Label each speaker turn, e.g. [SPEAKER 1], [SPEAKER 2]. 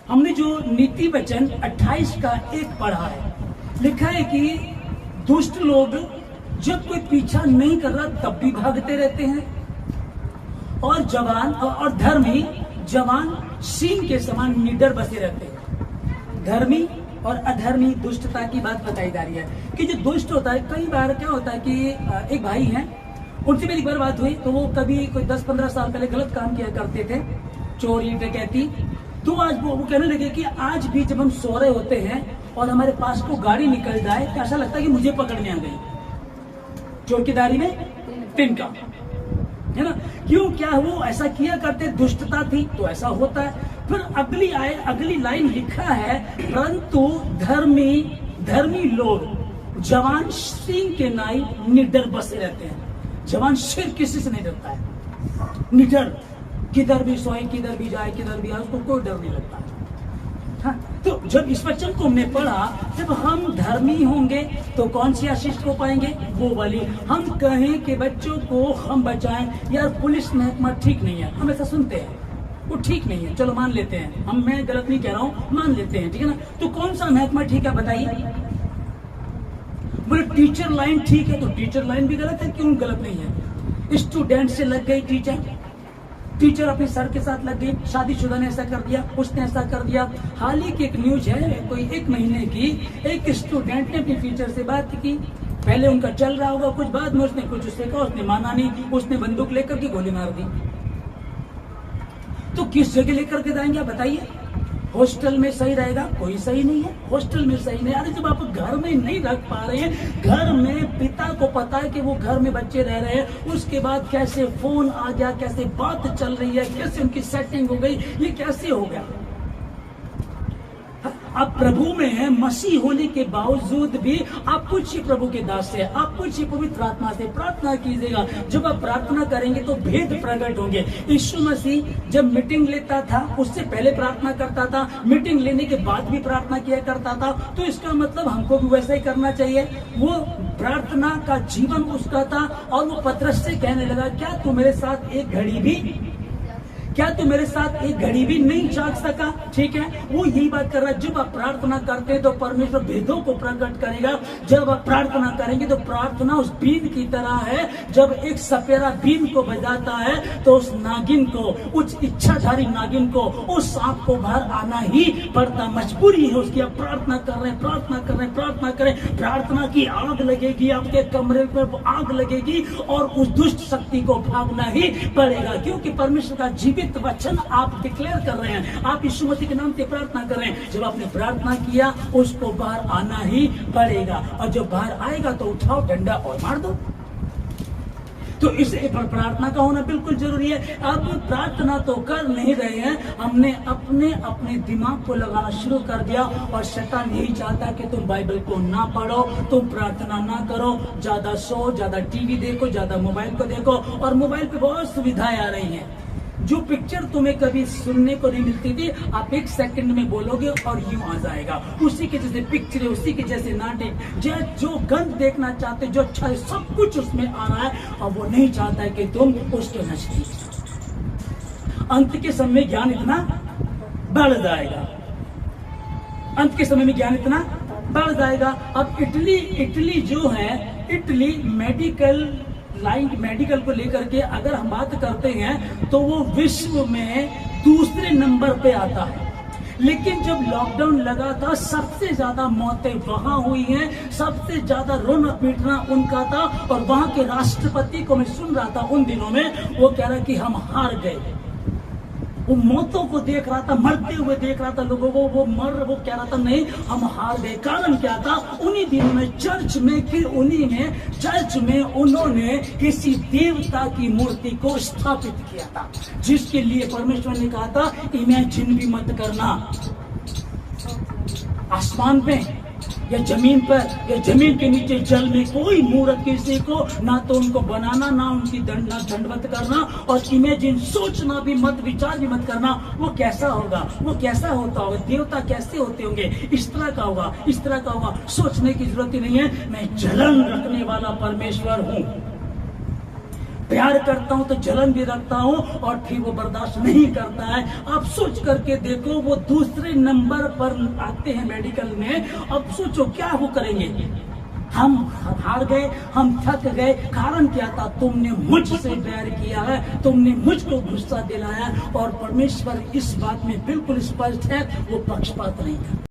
[SPEAKER 1] हमने जो नीति वचन 28 का 1 पढ़ा है, लिखा है कि दुष्ट लोग जब कोई पीछा नहीं कर रहा तब भी भागते रहते हैं, और जवान और धर्मी जवान सिंह के समान निडर बसे रहते हैं। धर्मी और अधर्मी दुष्टता की बात बताई जा रही है कि जो दुष्ट होता है, कई बार क्या होता है कि एक भाई हैं, उनसे मेरी बार बात हुई तो वो कभी कोई 10-15 साल पहले गलत काम किया करते थे, चोरी डकैती। तो आज वो कहने लगे कि आज भी जब हम सो रहे होते हैं और हमारे पास को गाड़ी निकल जाए तो ऐसा लगता है कि मुझे पकड़ने आ गई, चौकीदारी में तिनका, है ना। क्यों, क्या वो ऐसा किया करते, दुष्टता थी तो ऐसा होता है। फिर अगली लाइन लिखा है, परंतु धर्मी लोग जवान सिंह के नाई निडर बसे रहते हैं। जवान सिर किसी से नहीं डरता है, निडर, किधर भी सोए, किधर भी जाए, किधर भी आए, उसको कोई डर नहीं लगता। हाँ, तो जब इस वचन को हमने पढ़ा, जब हम धर्मी होंगे तो कौन सी आशीष को पाएंगे, वो वाली। हम कहें कि बच्चों को हम बचाएं, यार पुलिस महकमा ठीक नहीं है, हम ऐसा सुनते हैं, वो ठीक नहीं है, चलो मान लेते हैं, मैं गलत नहीं कह रहा हूं, मान लेते हैं, ठीक है ना। तो कौन सा महकमा ठीक है बताइए। बोले टीचर लाइन ठीक है, तो टीचर लाइन भी गलत है, क्यों गलत नहीं है। स्टूडेंट से लग गई टीचर अपने सर के साथ लग गई, शादीशुदा ने ऐसा कर दिया, उसने ऐसा कर दिया। हाल ही की एक न्यूज है, कोई 1 महीने की, एक स्टूडेंट ने अपनी टीचर से बात की, पहले उनका चल रहा होगा कुछ, बाद में उसने कुछ उससे कहा, उसने माना नहीं, उसने बंदूक लेकर के गोली मार दी। तो किस जगह लेकर के जाएंगे बताइए। हॉस्टल में सही रहेगा, कोई सही नहीं है, हॉस्टल में सही नहीं। अरे जब आप घर में नहीं रख पा रहे हैं, घर में पिता को पता है कि वो घर में बच्चे रह रहे हैं, उसके बाद कैसे फोन आ गया, कैसे बात चल रही है, कैसे उनकी सेटिंग हो गई, ये कैसे हो गया। आप प्रभु में हैं, मसीह होने के बावजूद भी आप पूछिए प्रभु के दास से, आप पूछिए पवित्र आत्मा से, प्रार्थना कीजिएगा। जब आप प्रार्थना करेंगे तो भेद प्रकट होंगे। यीशु मसीह जब मीटिंग लेता था, उससे पहले प्रार्थना करता था, मीटिंग लेने के बाद भी प्रार्थना किया करता था। तो इसका मतलब हमको भी वैसा ही करना चाहिए। वो प्रार्थना का जीवन उसका था, और वो पतरस से कहने लगा, क्या तू मेरे साथ एक घड़ी भी नहीं जाग सका। ठीक है, वो यही बात कर रहा है। जब आप प्रार्थना करते हैं तो परमेश्वर भेदों को प्रकट करेगा। जब आप प्रार्थना करेंगे तो प्रार्थना उस बीन की तरह है, जब एक सपेरा बीन को बजाता है तो उस नागिन को, उस इच्छाधारी नागिन को, उस सांप को बाहर आना ही पड़ता, मजबूरी है उसकी। आप प्रार्थना कर रहे हैं, प्रार्थना की आग लगेगी, आपके कमरे पर आग लगेगी, और उस दुष्ट शक्ति को भागना ही पड़ेगा, क्योंकि परमेश्वर का जीवित वचन आप डिक्लेयर कर रहे हैं, आप यीशु मसीह के नाम से प्रार्थना कर रहे हैं। जब आपने प्रार्थना किया, उसको बाहर आना ही पड़ेगा, और जब बाहर आएगा तो उठाओ डंडा और मार दो। तो इस प्रार्थना का होना बिल्कुल जरूरी है। अब प्रार्थना तो कर नहीं रहे हैं, हमने अपने दिमाग को लगाना शुरू कर दिया, और शैतान यही चाहता कि तुम बाइबल को ना पढ़ो, तुम प्रार्थना ना करो, ज्यादा सो, ज्यादा टीवी देखो, ज्यादा मोबाइल को देखो। और मोबाइल पे बहुत सुविधाएं आ रही हैं, जो पिक्चर तुम्हें कभी सुनने को नहीं मिलती थी, आप 1 सेकंड में बोलोगे और यूं आ जाएगा। उसी के जैसे पिक्चर, उसी के जैसे नाटक, जो गंद देखना चाहते, जो अच्छा है, सब कुछ उसमें आ रहा है, और वो नहीं चाहता है कि तुम उसके नजदीक। अंत के समय ज्ञान इतना बढ़ जाएगा, अंत के समय में ज्ञान इतना बढ़ जाएगा। अब इटली जो है, इटली मेडिकल को लेकर के अगर हम बात करते हैं तो वो विश्व में दूसरे नंबर पे आता है। लेकिन जब लॉकडाउन लगा था, सबसे ज्यादा मौतें वहां हुई हैं, सबसे ज्यादा रोना पीटना उनका था। और वहां के राष्ट्रपति को मैं सुन रहा था उन दिनों में, वो कह रहा कि हम हार गए। वो मौतों को देख रहा था, मरते हुए देख रहा था लोगों को, वो कह रहा था नहीं हम हार गए। कारण क्या था, उन्हीं दिनों में चर्च में उन्होंने किसी देवता की मूर्ति को स्थापित किया था, जिसके लिए परमेश्वर ने कहा था इमेजिन भी मत करना। आसमान पे या जमीन पर या जमीन के नीचे जल में कोई मूर्त किसी को ना तो उनको बनाना, ना उनकी दंडवत करना, और इमेजिन सोचना भी मत, विचार भी मत करना। वो कैसा होगा, वो कैसा होता होगा, देवता कैसे होते होंगे, इस तरह का होगा, इस तरह का होगा। सोचने की जरूरत ही नहीं है, मैं जलन रखने वाला परमेश्वर हूं। प्यार करता हूं तो जलन भी रखता हूं, और फिर वो बर्दाश्त नहीं करता है। अब सोच करके देखो, वो दूसरे नंबर पर आते हैं मेडिकल में। अब सोचो क्या वो करेंगे। हम हार गए, हम थक गए। कारण क्या था? तुमने मुझसे बैर किया है, तुमने मुझको गुस्सा दिलाया। और परमेश्वर इस बात में बिल्कुल स्पष्ट है, वो पक्षपात नहीं करता।